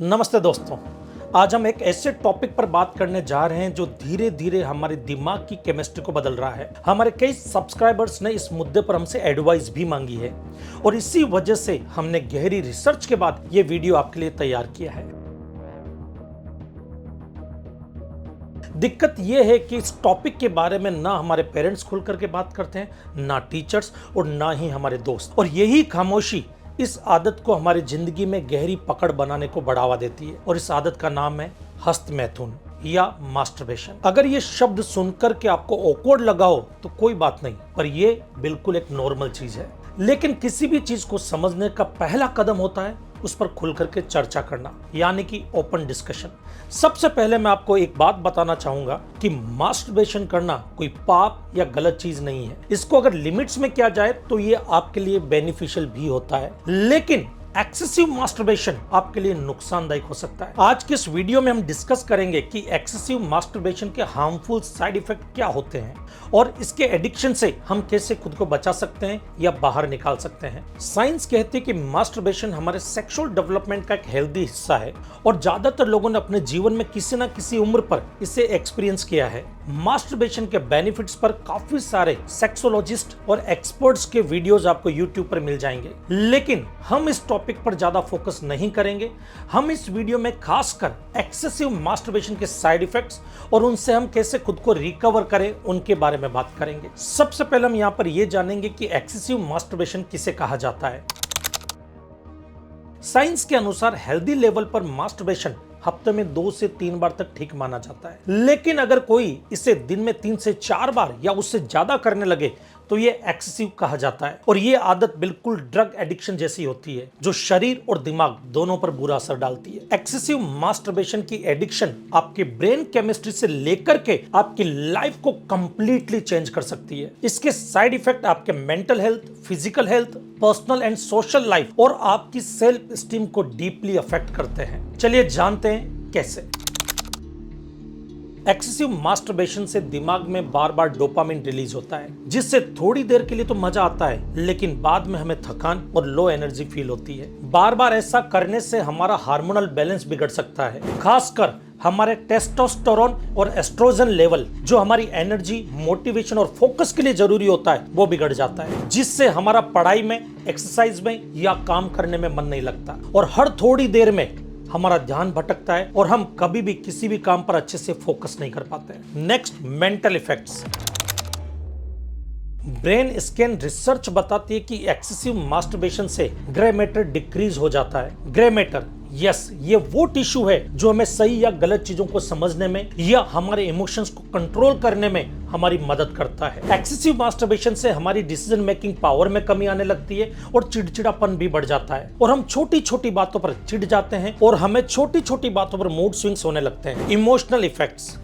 नमस्ते दोस्तों। आज हम एक ऐसे टॉपिक पर बात करने जा रहे हैं जो धीरे धीरे हमारे दिमाग की केमिस्ट्री को बदल रहा है। हमारे कई सब्सक्राइबर्स ने इस मुद्दे पर हमसे एडवाइस भी मांगी है और इसी वजह से हमने गहरी रिसर्च के बाद ये वीडियो आपके लिए तैयार किया है। दिक्कत यह है कि इस टॉपिक के बारे में ना हमारे पेरेंट्स खुल करके बात करते हैं, ना टीचर्स और ना ही हमारे दोस्त, और यही खामोशी इस आदत को हमारी जिंदगी में गहरी पकड़ बनाने को बढ़ावा देती है। और इस आदत का नाम है हस्त मैथुन या मास्टरबेशन। अगर ये शब्द सुनकर के आपको ऑकवर्ड लगा हो तो कोई बात नहीं, पर ये बिल्कुल एक नॉर्मल चीज है। लेकिन किसी भी चीज को समझने का पहला कदम होता है उस पर खुल करके चर्चा करना, यानी कि ओपन डिस्कशन। सबसे पहले मैं आपको एक बात बताना चाहूंगा कि मास्टरबेशन करना कोई पाप या गलत चीज नहीं है। इसको अगर लिमिट्स में किया जाए तो ये आपके लिए बेनिफिशियल भी होता है, लेकिन एक्सेसिव मास्टरबेशन आपके लिए नुकसानदायक हो सकता है। आज के इस वीडियो में हम डिस्कस करेंगे कि एक्सेसिव मास्टरबेशन के हार्मफुल साइड इफेक्ट क्या होते हैं और इसके एडिक्शन से हम कैसे खुद को बचा सकते हैं या बाहर निकाल सकते हैं। साइंस कहती है कि मास्टरबेशन हमारे सेक्सुअल डेवलपमेंट का एक हेल्दी हिस्सा है और ज्यादातर लोगों ने अपने जीवन में किसी न किसी उम्र पर इसे एक्सपीरियंस किया है। मास्टरबेशन के बेनिफिट्स पर काफी सारे सेक्सोलॉजिस्ट और एक्सपर्ट्स के वीडियोस आपको यूट्यूब पर मिल जाएंगे, लेकिन हम इस टॉपिक पर ज्यादा फोकस नहीं करेंगे। हम इस वीडियो में खासकर एक्सेसिव मास्टरबेशन के साइड इफेक्ट्स और उनसे हम कैसे खुद को रिकवर करें उनके बारे में बात करेंगे। सबसे पहले हम यहाँ पर यह जानेंगे कि एक्सेसिव मास्टरबेशन किसे कहा जाता है। साइंस के अनुसार हेल्दी लेवल पर मास्टरबेशन हफ्ते में 2 से 3 बार तक ठीक माना जाता है, लेकिन अगर कोई इसे दिन में 3 से 4 बार या उससे ज्यादा करने लगे तो ये एक्सेसिव कहा जाता है। और ये आदत बिल्कुल ड्रग एडिक्शन जैसी होती है जो शरीर और दिमाग दोनों पर बुरा असर डालती है। एक्सेसिव मास्टरबेशन की एडिक्शन आपके ब्रेन केमिस्ट्री से लेकर के आपकी लाइफ को कंप्लीटली चेंज कर सकती है। इसके साइड इफेक्ट आपके mental health, physical health, personal and social life और आपकी सेल्फ स्टीम को डीपली अफेक्ट करते हैं। चलिए जानते हैं कैसे। एक्सेसिव मास्टरबेशन से दिमाग में बार बार डोपामिन रिलीज होता है, जिससे थोड़ी देर के लिए तो मजा आता है, लेकिन बाद में हमें थकान और लो एनर्जी फील होती है। बार बार ऐसा करने से हमारा हार्मोनल बैलेंस बिगड़ सकता है, खासकर हमारे टेस्टोस्टेरोन और एस्ट्रोजन लेवल जो हमारी एनर्जी, मोटिवेशन और फोकस के लिए जरूरी होता है वो बिगड़ जाता है, जिससे हमारा पढ़ाई में, एक्सरसाइज में या काम करने में मन नहीं लगता और हर थोड़ी देर में हमारा ध्यान भटकता है और हम कभी भी किसी भी काम पर अच्छे से फोकस नहीं कर पाते। Next, mental effects. Brain scan research बताती है कि एक्सेसिव मास्टरबेशन से ग्रे मैटर डिक्रीज हो जाता है। ग्रे मैटर, यस, ये वो टिश्यू है जो हमें सही या गलत चीजों को समझने में या हमारे इमोशंस को कंट्रोल करने में हमारी मदद करता है। एक्सेसिव मास्टरबेशन से हमारी डिसीजन मेकिंग पावर में कमी आने लगती है और चिड़चिड़ापन भी बढ़ जाता है और हम छोटी छोटी बातों पर चिढ़ जाते हैं और हमें छोटी छोटी बातों पर मूड स्विंग्स होने लगते हैं। इमोशनल इफेक्ट्स,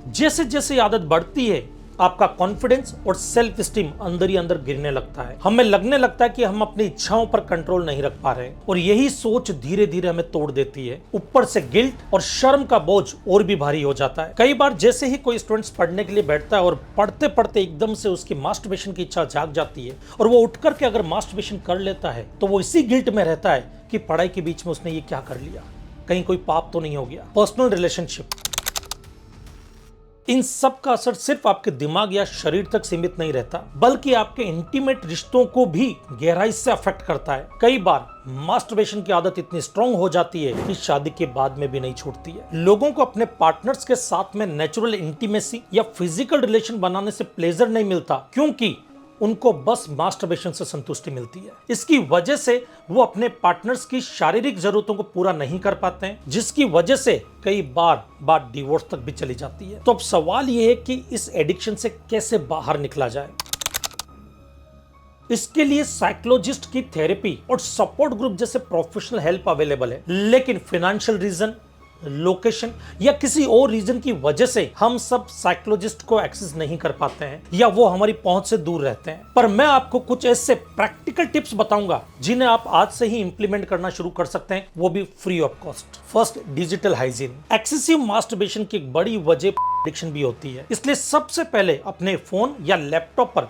जैसे जैसे आदत बढ़ती है आपका कॉन्फिडेंस और सेल्फ स्टीम अंदर ही अंदर गिरने लगता है। हमें लगने लगता है कि हम अपनी इच्छाओं पर कंट्रोल नहीं रख पा रहे और यही सोच धीरे धीरे हमें तोड़ देती है। ऊपर से गिल्ट और शर्म का बोझ और भी भारी हो जाता है। कई बार जैसे ही कोई स्टूडेंट पढ़ने के लिए बैठता है और पढ़ते पढ़ते एकदम से उसकी मास्टरबेशन की इच्छा जाग जाती है और वो उठ करके अगर मास्टरबेशन कर लेता है तो वो इसी गिल्ट में रहता है कि पढ़ाई के बीच में उसने ये क्या कर लिया, कहीं कोई पाप तो नहीं हो गया। पर्सनल रिलेशनशिप, इन सब का असर सिर्फ आपके दिमाग या शरीर तक सीमित नहीं रहता, बल्कि आपके इंटीमेट रिश्तों को भी गहराई से अफेक्ट करता है। कई बार मास्टरबेशन की आदत इतनी स्ट्रांग हो जाती है कि शादी के बाद में भी नहीं छूटती है। लोगों को अपने पार्टनर्स के साथ में नेचुरल इंटीमेसी या फिजिकल रिलेशन बनाने से प्लेजर नहीं मिलता, क्योंकि उनको बस मास्टरबेशन से संतुष्टि मिलती है। इसकी वजह से वो अपने पार्टनर्स की शारीरिक जरूरतों को पूरा नहीं कर पाते हैं, जिसकी वजह से कई बार बात डिवोर्स तक भी चली जाती है। तो अब सवाल ये है कि इस एडिक्शन से कैसे बाहर निकला जाए। इसके लिए साइकोलॉजिस्ट की थेरेपी और सपोर्ट ग्रुप जैसे प्रोफेशनल हेल्प अवेलेबल है, लेकिन फाइनेंशियल रीजन, लोकेशन या किसी और रीजन की वजह से हम सब साइकोलॉजिस्ट को एक्सेस नहीं कर पाते हैं या वो हमारी पहुंच से दूर रहते हैं। पर मैं आपको कुछ ऐसे प्रैक्टिकल टिप्स बताऊंगा जिन्हें आप आज से ही इंप्लीमेंट करना शुरू कर सकते हैं, वो भी free of cost. First, digital hygiene. Excessive masturbation की एक बड़ी वजह एडिक्शन भी होती है, इसलिए सबसे पहले अपने फोन या लैपटॉप पर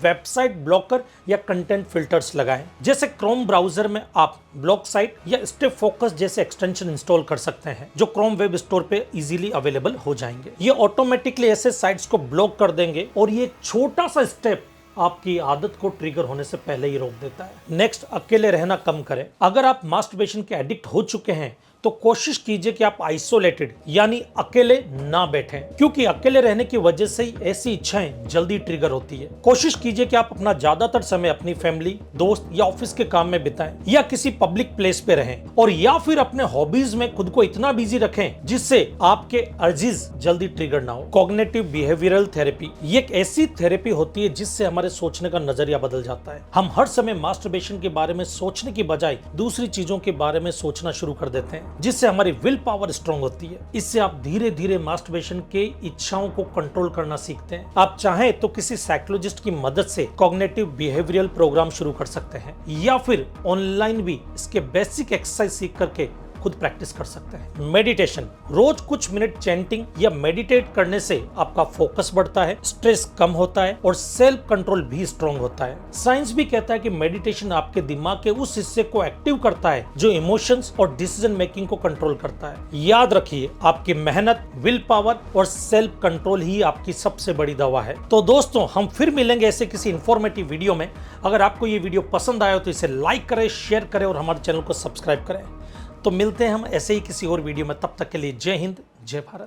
वेबसाइट ब्लॉकर या कंटेंट फिल्टर्स लगाएं। जैसे क्रोम ब्राउजर में आप ब्लॉक साइट या स्टेप फोकस जैसे एक्सटेंशन इंस्टॉल कर सकते हैं जो क्रोम वेब स्टोर पे इजीली अवेलेबल हो जाएंगे। ये ऑटोमेटिकली ऐसे साइट्स को ब्लॉक कर देंगे और ये छोटा सा स्टेप आपकी आदत को ट्रिगर होने से पहले ही रोक देता है। नेक्स्ट, अकेले रहना कम करें। अगर आप मास्टरबेशन के एडिक्ट हो चुके हैं तो कोशिश कीजिए कि आप आइसोलेटेड यानी अकेले ना बैठें, क्योंकि अकेले रहने की वजह से ही ऐसी इच्छाएं जल्दी ट्रिगर होती है। कोशिश कीजिए कि आप अपना ज्यादातर समय अपनी फैमिली, दोस्त या ऑफिस के काम में बिताएं या किसी पब्लिक प्लेस पे रहें, और या फिर अपने हॉबीज में खुद को इतना बिजी रखें जिससे आपके अर्जीज जल्दी ट्रिगर ना हो। कॉग्निटिव बिहेवियरल थेरेपी ये एक ऐसी थेरेपी होती है जिससे हमारे सोचने का नजरिया बदल जाता है। हम हर समय मास्टरबेशन के बारे में सोचने की बजाय दूसरी चीजों के बारे में सोचना शुरू कर देते हैं, जिससे हमारी विल पावर स्ट्रांग होती है। इससे आप धीरे धीरे मास्टरबेशन के इच्छाओं को कंट्रोल करना सीखते हैं। आप चाहें तो किसी साइकोलॉजिस्ट की मदद से कॉग्निटिव बिहेवियरल प्रोग्राम शुरू कर सकते हैं या फिर ऑनलाइन भी इसके बेसिक एक्सरसाइज सीख करके खुद प्रैक्टिस कर सकते हैं। मेडिटेशन, रोज कुछ मिनट चैंटिंग या मेडिटेट करने से आपका फोकस बढ़ता है, स्ट्रेस कम होता है और सेल्फ कंट्रोल भी स्ट्रांग होता है। साइंस भी कहता है कि मेडिटेशन आपके दिमाग के उस हिस्से को एक्टिव करता है जो इमोशंस और डिसीजन मेकिंग को कंट्रोल करता है। याद रखिए, आपकी मेहनत, विल पावर और सेल्फ कंट्रोल ही आपकी सबसे बड़ी दवा है। तो दोस्तों, हम फिर मिलेंगे ऐसे किसी इंफॉर्मेटिव वीडियो में। अगर आपको ये वीडियो पसंद आया तो इसे लाइक करें, शेयर करें और हमारे चैनल को सब्सक्राइब करें। तो मिलते हैं हम ऐसे ही किसी और वीडियो में। तब तक के लिए जय हिंद, जय भारत।